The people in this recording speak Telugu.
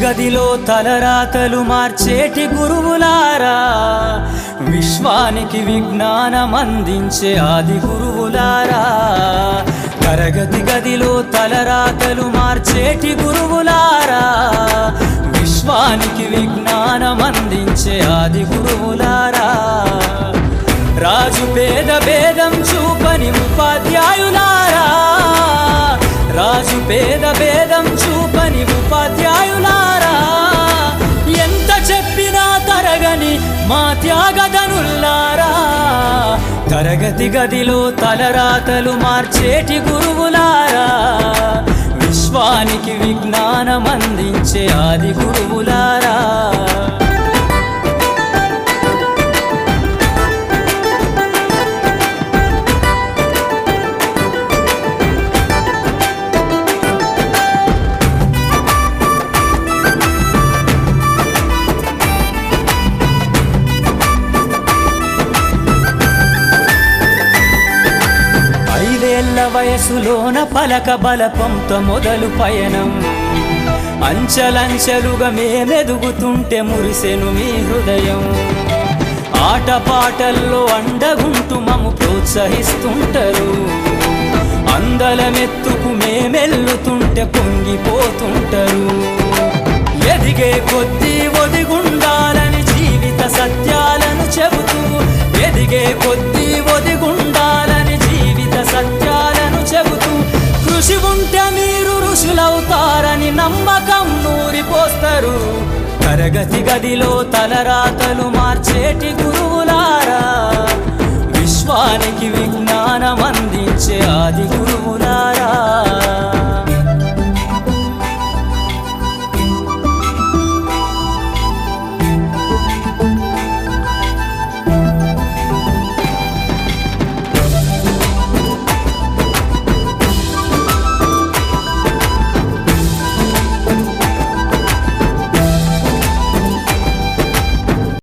గదిలో తలరాతలు మార్చేటి గురువులారా, విశ్వానికి విజ్ఞానం అందించే ఆది గురువులారా. తరగతి గదిలో తలరాతలు మార్చేటి గురువులారా, విశ్వానికి విజ్ఞానం అందించే ఆది గురువులారా. రాజు పేద భేదం చూపని ఉపాధ్యాయులారా, రాజు పేద భేదం చూపని ఉపాధ్యాయులారా. ఎంత చెప్పినా తరగని మా త్యాగధనుల్లారా, తరగతి గదిలో తలరాతలు మార్చేటి గురువులారా, విశ్వానికి విజ్ఞానం అందించే ఆది గురువులారా. వయసులోన పలక బలపంతో మొదలు పయనం, అంచెలంచెలుగా మేమెదుగుతుంటే మురిసెను మీ హృదయం. ఆటపాటల్లో అండగుంటూ మమ్ము ప్రోత్సహిస్తుంటారు, అందలమెత్తుకు మేమెల్లుతుంటే పొంగిపోతుంటారు. ఎదిగే కొద్దీ ఒదిగుండాలని జీవిత సత్యాలను చెబుతూ, ఎదిగే కొద్దీ ఒదిగుండాలని జీవిత సత్యాలను చెబుతూ, కృషి ఉంటే మీరు ఋషులవుతారని నమ్మకం నూరిపోస్తారు. తరగతి గదిలో తలరాతలు మార్చేటి గురువులారా, విశ్వానికి విజ్ఞానం అందించే ఆది గురువులారా.